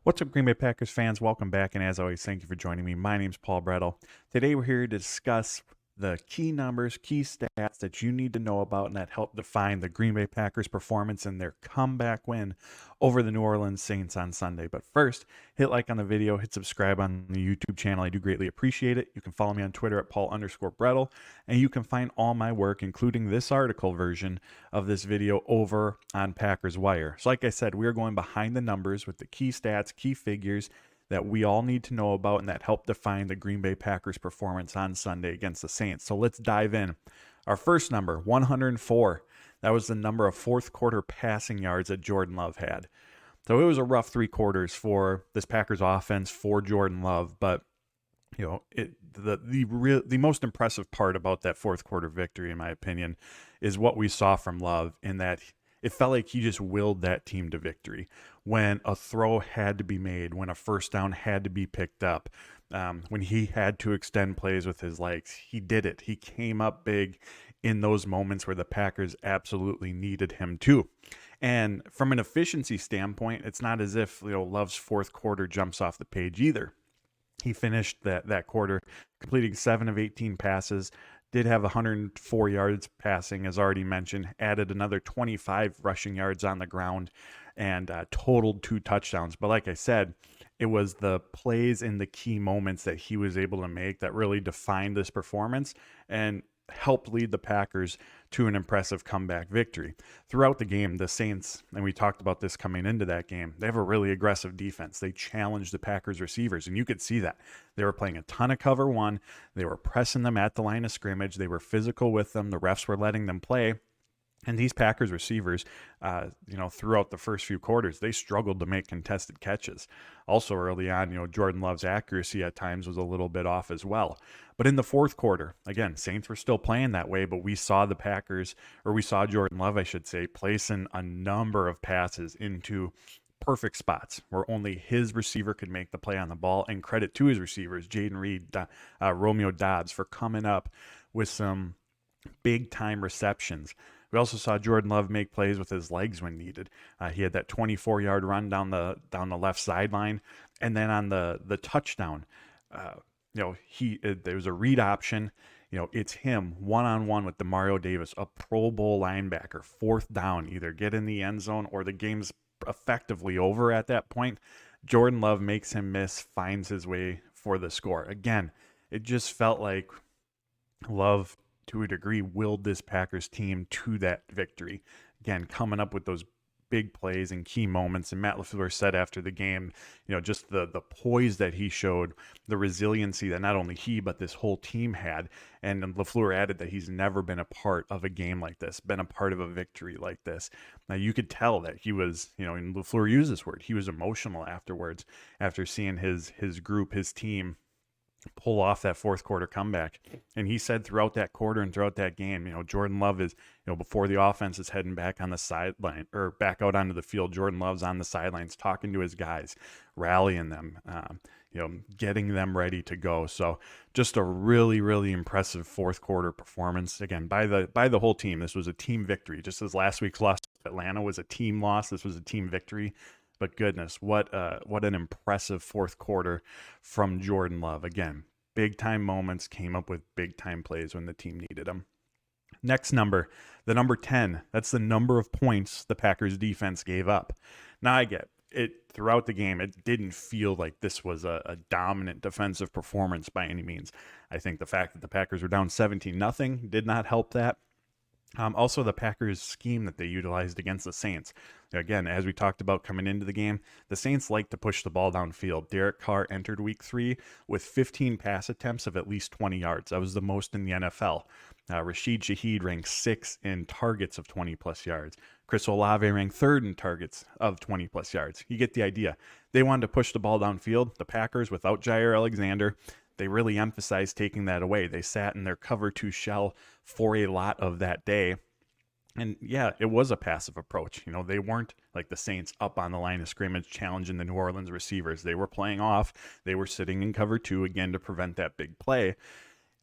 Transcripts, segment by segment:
What's up, Green Bay Packers fans? Welcome back, and as always, thank you for joining me. My name's Paul Brettel. Today, we're here to discuss the key numbers, key stats that you need to know about and that help define the Green Bay Packers' performance in their comeback win over the New Orleans Saints on Sunday. But first, hit like on the video, hit subscribe on the YouTube channel. I do greatly appreciate it. You can follow me on Twitter at Paul_Brettel, and you can find all my work, including this article version of this video, over on Packers Wire. So like I said, we are going behind the numbers with the key stats, key figures that we all need to know about and that help define the Green Bay Packers performance on Sunday against the Saints. So let's dive in. Our first number, 104. That was the number of fourth quarter passing yards that Jordan Love had. So it was a rough 3 quarters for this Packers offense, for Jordan Love, but you know, the most impressive part about that fourth quarter victory, in my opinion, is what we saw from Love, in that it felt like he just willed that team to victory. When a throw had to be made, when a first down had to be picked up, when he had to extend plays with his legs, he did it. He came up big in those moments where the Packers absolutely needed him to. And from an efficiency standpoint, it's not as if Love's fourth quarter jumps off the page either. He finished that quarter completing 7 of 18 passes, did have 104 yards passing, as already mentioned, added another 25 rushing yards on the ground, and totaled 2 touchdowns. But like I said, it was the plays in the key moments that he was able to make that really defined this performance and helped lead the Packers to an impressive comeback victory. Throughout the game, the Saints, and we talked about this coming into that game, they have a really aggressive defense. They challenged the Packers receivers, and you could see that. They were playing a ton of cover one. They were pressing them at the line of scrimmage. They were physical with them. The refs were letting them play. And these Packers receivers, throughout the first few quarters, they struggled to make contested catches. Also early on, Jordan Love's accuracy at times was a little bit off as well. But in the fourth quarter, again, Saints were still playing that way, but we saw Jordan Love, I should say, placing a number of passes into perfect spots where only his receiver could make the play on the ball. And credit to his receivers, Jaden Reed, Romeo Dobbs, for coming up with some big-time receptions. We also saw Jordan Love make plays with his legs when needed. He had that 24-yard run down the left sideline, and then on the touchdown, there was a read option. It's him one-on-one with Demario Davis, a Pro Bowl linebacker, fourth down, either get in the end zone or the game's effectively over at that point. Jordan Love makes him miss, finds his way for the score. Again, it just felt like Love, to a degree, willed this Packers team to that victory. Again, coming up with those big plays and key moments. And Matt LaFleur said after the game, just the poise that he showed, the resiliency that not only he, but this whole team had. And LaFleur added that he's never been a part of a game like this, been a part of a victory like this. Now, you could tell that he was, and LaFleur used this word, he was emotional afterwards, after seeing his group, his team, pull off that fourth quarter comeback. And he said throughout that quarter and throughout that game, Jordan Love is, before the offense is heading back on the sideline or back out onto the field, Jordan Love's on the sidelines talking to his guys, rallying them, getting them ready to go. So just a really, really impressive fourth quarter performance, again, by the whole team. This was a team victory. Just as last week's loss to Atlanta was a team loss, this was a team victory. But goodness, what an impressive fourth quarter from Jordan Love. Again, big-time moments, came up with big-time plays when the team needed them. Next number, the number 10. That's the number of points the Packers defense gave up. Now, I get it. Throughout the game, it didn't feel like this was a dominant defensive performance by any means. I think the fact that the Packers were down 17-0 did not help that. Also, the Packers' scheme that they utilized against the Saints. Again, as we talked about coming into the game, the Saints like to push the ball downfield. Derek Carr entered week 3 with 15 pass attempts of at least 20 yards. That was the most in the NFL. Rashid Shaheed ranked 6th in targets of 20-plus yards. Chris Olave ranked 3rd in targets of 20-plus yards. You get the idea. They wanted to push the ball downfield. The Packers, without Jair Alexander, they really emphasized taking that away. They sat in their cover 2 shell for a lot of that day. And yeah, it was a passive approach. They weren't like the Saints up on the line of scrimmage challenging the New Orleans receivers. They were playing off. They were sitting in cover 2 again to prevent that big play.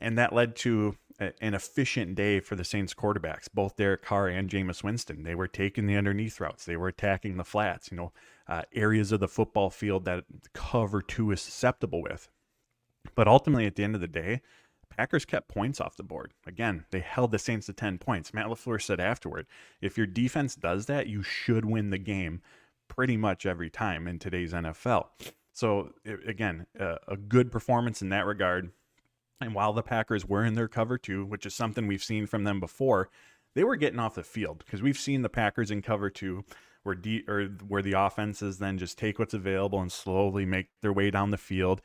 And that led to an efficient day for the Saints quarterbacks, both Derek Carr and Jameis Winston. They were taking the underneath routes. They were attacking the flats, areas of the football field that cover two is susceptible with. But ultimately, at the end of the day, Packers kept points off the board. Again, they held the Saints to 10 points. Matt LaFleur said afterward, if your defense does that, you should win the game pretty much every time in today's NFL. So, again, a good performance in that regard. And while the Packers were in their cover two, which is something we've seen from them before, they were getting off the field because we've seen the Packers in cover two where the offenses then just take what's available and slowly make their way down the field,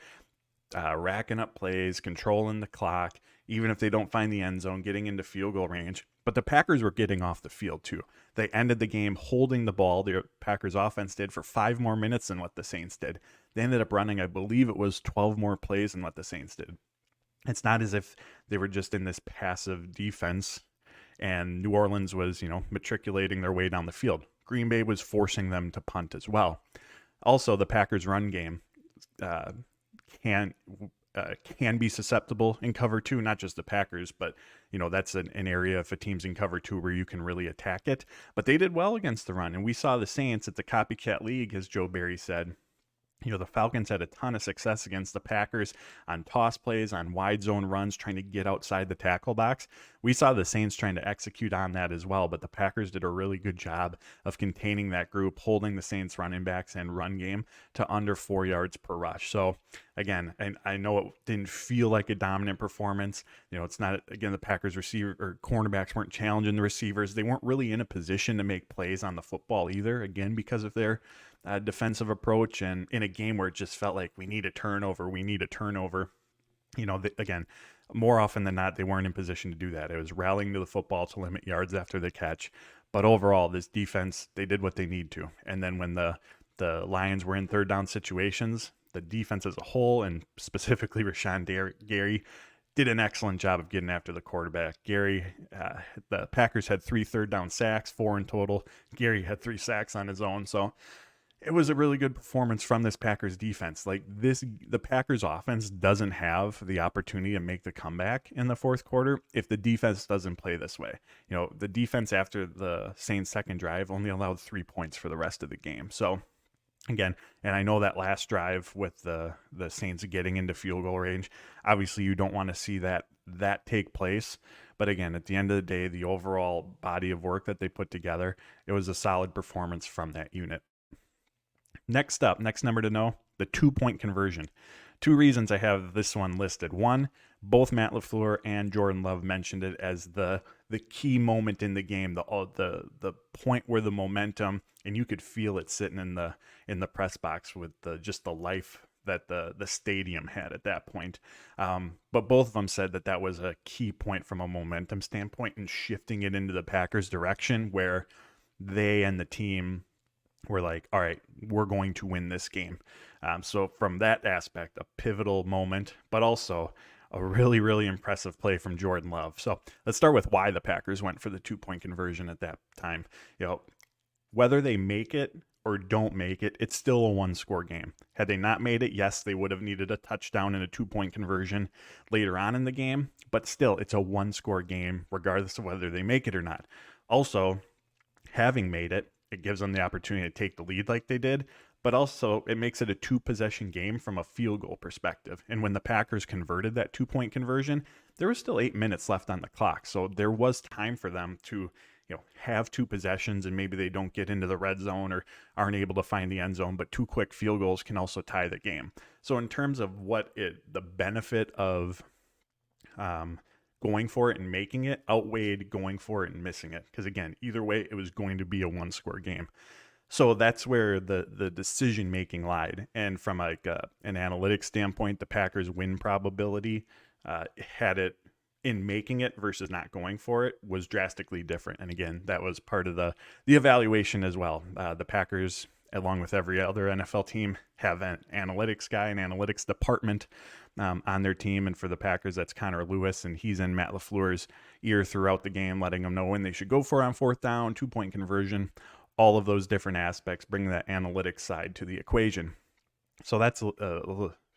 racking up plays, controlling the clock, even if they don't find the end zone, getting into field goal range. But the Packers were getting off the field too. They ended the game holding the ball. The Packers offense did for 5 more minutes than what the Saints did. They ended up running, I believe it was 12 more plays than what the Saints did. It's not as if they were just in this passive defense and New Orleans was, matriculating their way down the field. Green Bay was forcing them to punt as well. Also, the Packers run game can be susceptible in cover two, not just the Packers, but that's an area if a team's in cover two where you can really attack it. But they did well against the run, and we saw the Saints at the copycat league, as Joe Barry said. The Falcons had a ton of success against the Packers on toss plays, on wide zone runs, trying to get outside the tackle box. We saw the Saints trying to execute on that as well, but the Packers did a really good job of containing that group, holding the Saints running backs and run game to under 4 yards per rush. So again, and I know it didn't feel like a dominant performance. It's not, again, the Packers receiver or cornerbacks weren't challenging the receivers. They weren't really in a position to make plays on the football either, again, because of their defensive approach, and in a game where it just felt like we need a turnover. Again, more often than not, they weren't in position to do that. It was rallying to the football to limit yards after the catch. But overall, this defense, they did what they need to. And then when the Lions were in third down situations, the defense as a whole, and specifically Rashawn Gary, did an excellent job of getting after the quarterback. Gary, the Packers had 3 third down sacks, 4 in total. Gary had 3 sacks on his own. So it was a really good performance from this Packers defense. The Packers offense doesn't have the opportunity to make the comeback in the fourth quarter if the defense doesn't play this way. The defense after the Saints' second drive only allowed 3 points for the rest of the game. So again, and I know that last drive with the Saints getting into field goal range, obviously you don't want to see that take place. But again, at the end of the day, the overall body of work that they put together, it was a solid performance from that unit. Next number to know, the 2-point conversion. 2 reasons I have this one listed. One, both Matt LaFleur and Jordan Love mentioned it as the key moment in the game, the point where the momentum, and you could feel it sitting in the press box with just the life that the stadium had at that point. But both of them said that was a key point from a momentum standpoint and shifting it into the Packers' direction, where they and the team were like, all right, we're going to win this game. So from that aspect, a pivotal moment, but also a really, really impressive play from Jordan Love. So let's start with why the Packers went for the 2-point conversion at that time. Whether they make it or don't make it, it's still a 1-score game. Had they not made it, yes, they would have needed a touchdown and a 2-point conversion later on in the game, but still, it's a 1-score game, regardless of whether they make it or not. Also, having made it, it gives them the opportunity to take the lead like they did, but also it makes it a 2-possession game from a field goal perspective. And when the Packers converted that 2-point conversion, there was still 8 minutes left on the clock. So there was time for them to, have 2 possessions, and maybe they don't get into the red zone or aren't able to find the end zone, but 2 quick field goals can also tie the game. So in terms of the benefit of going for it and making it outweighed going for it and missing it. Because again, either way, it was going to be a 1-score game. So that's where the decision making lied. And from an analytics standpoint, the Packers win probability had it in making it versus not going for it was drastically different. And again, that was part of the evaluation as well. The Packers, along with every other NFL team, have an analytics guy, an analytics department on their team. And for the Packers, that's Connor Lewis, and he's in Matt LaFleur's ear throughout the game, letting them know when they should go for it on 4th down, 2-point conversion, all of those different aspects, bringing that analytics side to the equation. So that's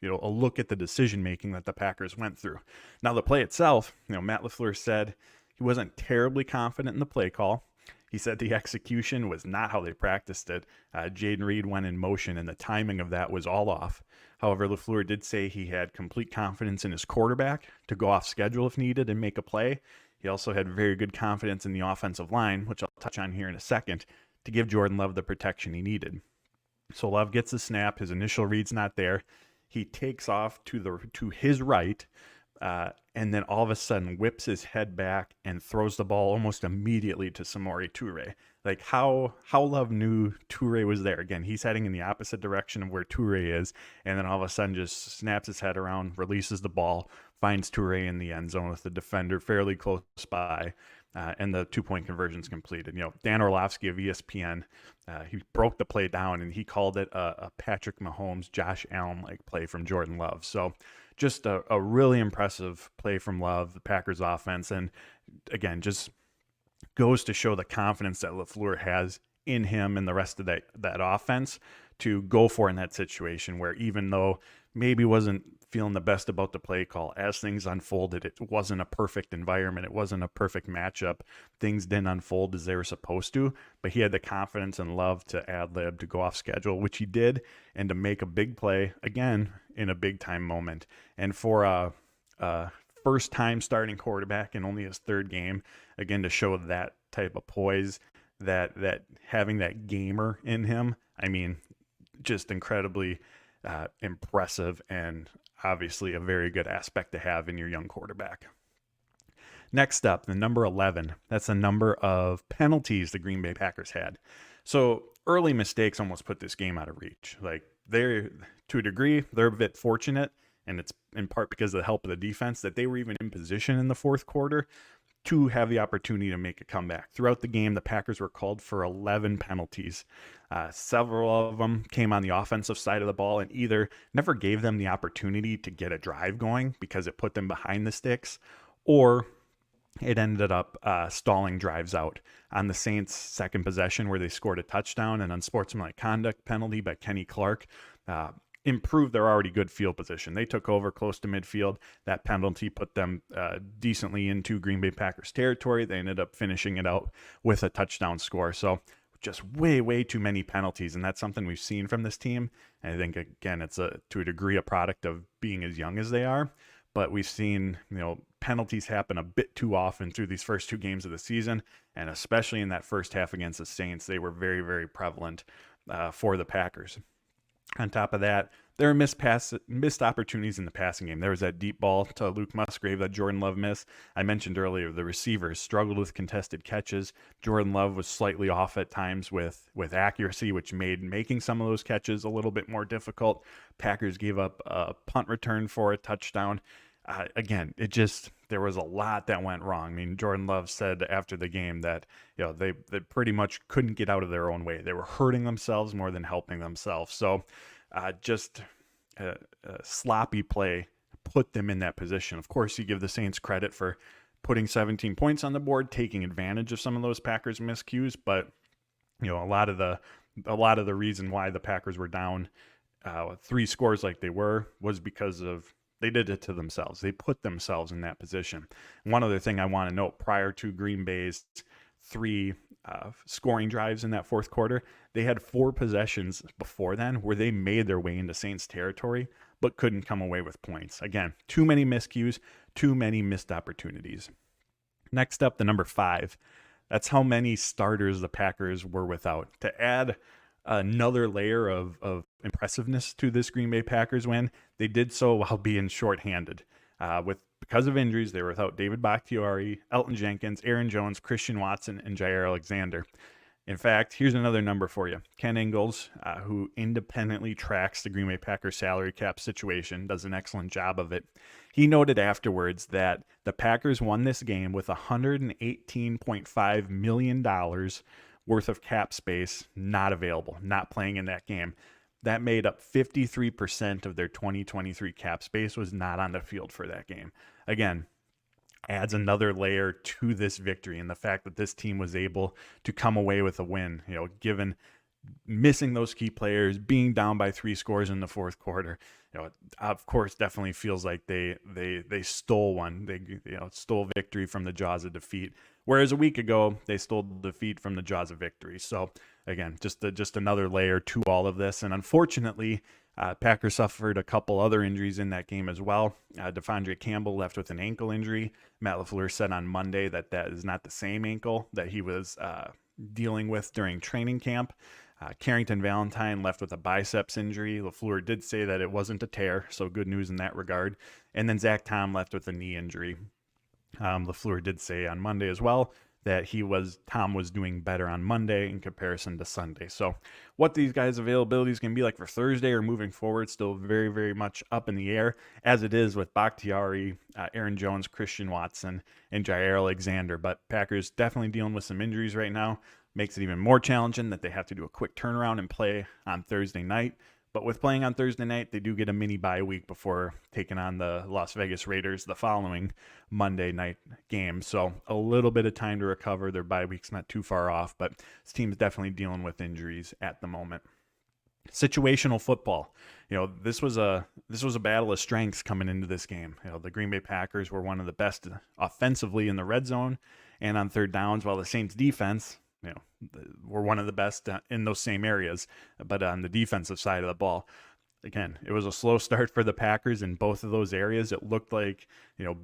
a look at the decision making that the Packers went through. Now, the play itself, Matt LaFleur said he wasn't terribly confident in the play call. He said the execution was not how they practiced it. Jaden Reed went in motion, and the timing of that was all off. However, LaFleur did say he had complete confidence in his quarterback to go off schedule if needed and make a play. He also had very good confidence in the offensive line, which I'll touch on here in a second, to give Jordan Love the protection he needed. So Love gets the snap. His initial read's not there. He takes off to his right, and then all of a sudden whips his head back and throws the ball almost immediately to Samori Toure. Like how Love knew Toure was there. Again, he's heading in the opposite direction of where Toure is, and then all of a sudden just snaps his head around, releases the ball, finds Toure in the end zone with the defender fairly close by. And the 2-point conversion's completed. Dan Orlovsky of ESPN, he broke the play down and he called it a Patrick Mahomes, Josh Allen-like play from Jordan Love. So just a really impressive play from Love, the Packers offense. And again, just goes to show the confidence that LaFleur has in him and the rest of that offense to go for in that situation where even though maybe wasn't feeling the best about the play call, as things unfolded, it wasn't a perfect environment. It wasn't a perfect matchup. Things didn't unfold as they were supposed to, but he had the confidence and love to ad-lib, to go off schedule, which he did, and to make a big play, again, in a big-time moment. And for a first-time starting quarterback in only his third game, again, to show that type of poise, that having that gamer in him, I mean, just incredibly impressive and obviously a very good aspect to have in your young quarterback. Next up, the number 11. That's the number of penalties the Green Bay Packers had. So early mistakes almost put this game out of reach. Like they're, to a degree, they're a bit fortunate, and it's in part because of the help of the defense that they were even in position in the fourth quarter to have the opportunity to make a comeback. Throughout the game, the Packers were called for 11 penalties. Several of them came on the offensive side of the ball and either never gave them the opportunity to get a drive going because it put them behind the sticks, or it ended up stalling drives out. On the Saints' second possession where they scored a touchdown, an unsportsmanlike conduct penalty by Kenny Clark improved their already good field position. They took over close to midfield. That penalty put them decently into Green Bay Packers territory. They ended up finishing it out with a touchdown score. So just way too many penalties, and that's something we've seen from this team. And I think, again, it's to a degree a product of being as young as they are. But we've seen, penalties happen a bit too often through these first two games of the season, and especially in that first half against the Saints, they were very prevalent for the Packers. On top of that, there are missed opportunities in the passing game. There was that deep ball to Luke Musgrave that Jordan Love missed. I mentioned earlier the receivers struggled with contested catches. Jordan Love was slightly off at times with accuracy, which made making some of those catches a little bit more difficult. Packers gave up a punt return for a touchdown. Again, there was a lot that went wrong. I mean, Jordan Love said after the game that they pretty much couldn't get out of their own way. They were hurting themselves more than helping themselves. So just a sloppy play put them in that position. Of course, you give the Saints credit for putting 17 points on the board, taking advantage of some of those Packers miscues, but a lot of the reason why the Packers were down 3 scores like they were was because of they did it to themselves. They put themselves in that position. One other thing I want to note, prior to Green Bay's 3 scoring drives in that fourth quarter, they had 4 possessions before then where they made their way into Saints territory but couldn't come away with points. Again, too many miscues, too many missed opportunities. Next up, the number 5. That's how many starters the Packers were without. To add another layer of impressiveness to this Green Bay Packers win, they did so while being shorthanded. Because of injuries, they were without David Bakhtiari, Elton Jenkins, Aaron Jones, Christian Watson, and Jair Alexander. In fact, here's another number for you. Ken Ingalls, who independently tracks the Green Bay Packers salary cap situation, does an excellent job of it. He noted afterwards that the Packers won this game with $118.5 million worth of cap space not available, not playing in that game. That made up 53% of their 2023 cap space was not on the field for that game. Again, adds another layer to this victory and the fact that this team was able to come away with a win, given missing those key players, being down by 3 scores in the fourth quarter, of course, definitely feels like they stole one. They stole victory from the jaws of defeat. Whereas a week ago, they stole defeat from the jaws of victory. So again, just another layer to all of this. And unfortunately, Packers suffered a couple other injuries in that game as well. Devondre Campbell left with an ankle injury. Matt LaFleur said on Monday that is not the same ankle that he was dealing with during training camp. Carrington Valentine left with a biceps injury. LaFleur did say that it wasn't a tear, so good news in that regard. And then Zach Tom left with a knee injury. LaFleur did say on Monday as well that Tom was doing better on Monday in comparison to Sunday. So what these guys' availability is going to be like for Thursday or moving forward, still very, very much up in the air, as it is with Bakhtiari, Aaron Jones, Christian Watson, and Jair Alexander. But Packers definitely dealing with some injuries right now. Makes it even more challenging that they have to do a quick turnaround and play on Thursday night. But with playing on Thursday night, they do get a mini bye week before taking on the Las Vegas Raiders the following Monday night game. So a little bit of time to recover. Their bye week's not too far off, but this team is definitely dealing with injuries at the moment. Situational football. This was a battle of strengths coming into this game. The Green Bay Packers were one of the best offensively in the red zone and on third downs, while the Saints defense, were one of the best in those same areas, but on the defensive side of the ball, again, it was a slow start for the Packers in both of those areas. It looked like,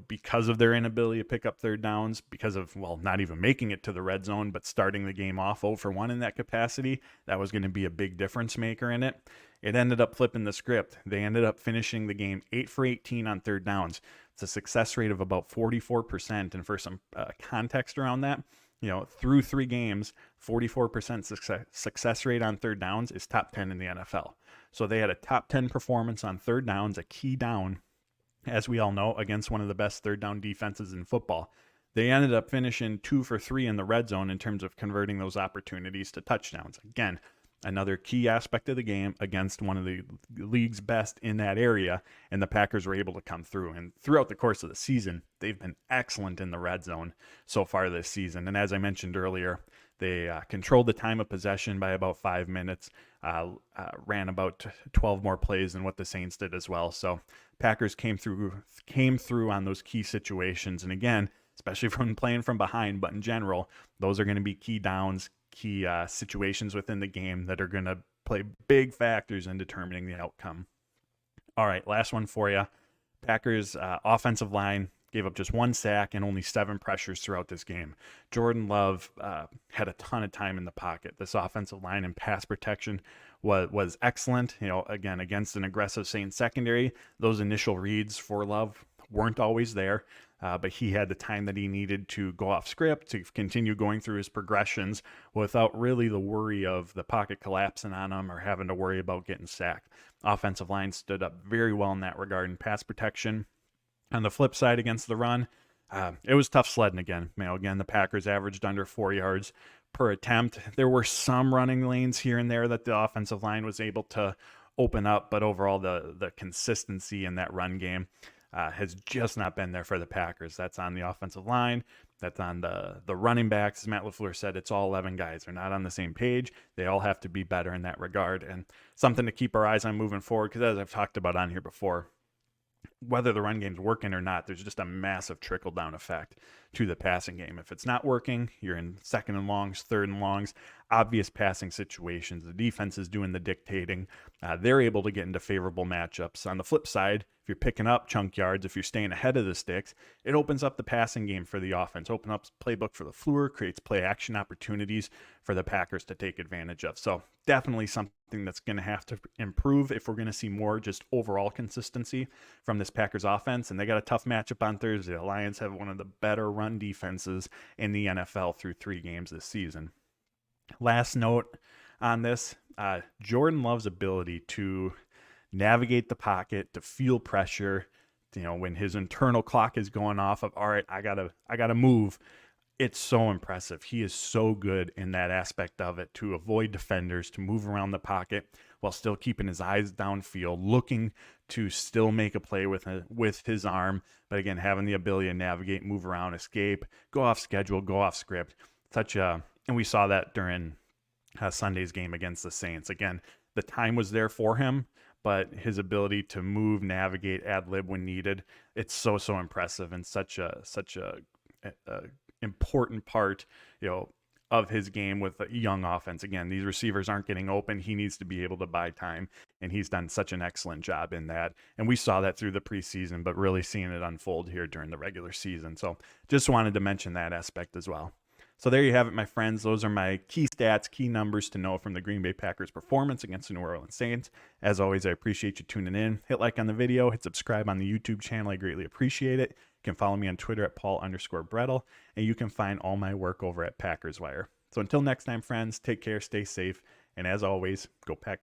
because of their inability to pick up third downs, because of, not even making it to the red zone, but starting the game off 0-for-1 in that capacity, that was going to be a big difference maker in it. It ended up flipping the script. They ended up finishing the game 8-for-18 on third downs. It's a success rate of about 44%. And for some context around that, through 3 games, 44% success rate on third downs is top 10 in the NFL. So they had a top 10 performance on third downs, a key down, as we all know, against one of the best third down defenses in football. They ended up finishing 2-for-3 in the red zone in terms of converting those opportunities to touchdowns. Again, another key aspect of the game against one of the league's best in that area, and the Packers were able to come through. And throughout the course of the season, they've been excellent in the red zone so far this season. And as I mentioned earlier, they controlled the time of possession by about 5 minutes, ran about 12 more plays than what the Saints did as well. So Packers came through on those key situations. And again, especially from playing from behind, but in general, those are going to be key downs, key situations within the game that are going to play big factors in determining the outcome. All right, last one for you. Packers offensive line gave up just 1 sack and only 7 pressures throughout this game. Jordan Love had a ton of time in the pocket. This offensive line and pass protection was excellent. Again, against an aggressive Saints secondary, those initial reads for Love weren't always there. But he had the time that he needed to go off script, to continue going through his progressions without really the worry of the pocket collapsing on him or having to worry about getting sacked. Offensive line stood up very well in that regard in pass protection. On the flip side, against the run, it was tough sledding again. Again, the Packers averaged under 4 yards per attempt. There were some running lanes here and there that the offensive line was able to open up, but overall the consistency in that run game has just not been there for the Packers. That's on the offensive line. That's on the running backs. As Matt LaFleur said, it's all 11 guys. They're not on the same page. They all have to be better in that regard. And something to keep our eyes on moving forward, because as I've talked about on here before, whether the run game's working or not, there's just a massive trickle-down effect to the passing game. If it's not working, you're in second and longs, third and longs, obvious passing situations. The defense is doing the dictating. They're able to get into favorable matchups. On the flip side, if you're picking up chunk yards, if you're staying ahead of the sticks, it opens up the passing game for the offense, open up playbook for LaFleur, creates play action opportunities for the Packers to take advantage of. So definitely something that's going to have to improve if we're going to see more just overall consistency from this Packers offense. And they got a tough matchup on Thursday. The Lions have one of the better run defenses in the NFL through 3 games this season. Last note on this, Jordan Love's ability to navigate the pocket, to feel pressure, when his internal clock is going off of, all right, I gotta move. It's so impressive. He is so good in that aspect of it, to avoid defenders, to move around the pocket while still keeping his eyes downfield, looking to still make a play with his arm, but again, having the ability to navigate, move around, escape, go off schedule, go off script. And we saw that during Sunday's game against the Saints. Again, the time was there for him, but his ability to move, navigate, ad lib when needed, it's so impressive, and such a important part, you know, of his game with a young offense. Again, these receivers aren't getting open. He needs to be able to buy time, and he's done such an excellent job in that. And we saw that through the preseason, but really seeing it unfold here during the regular season. So just wanted to mention that aspect as well. So there you have it, my friends. Those are my key stats, key numbers to know from the Green Bay Packers performance against the New Orleans Saints. As always, I appreciate you tuning in. Hit like on the video, hit subscribe on the YouTube channel. I greatly appreciate it. You can follow me on Twitter at Paul_Brettel, and you can find all my work over at Packers Wire. So until next time, friends, take care, stay safe, and as always, go Pack.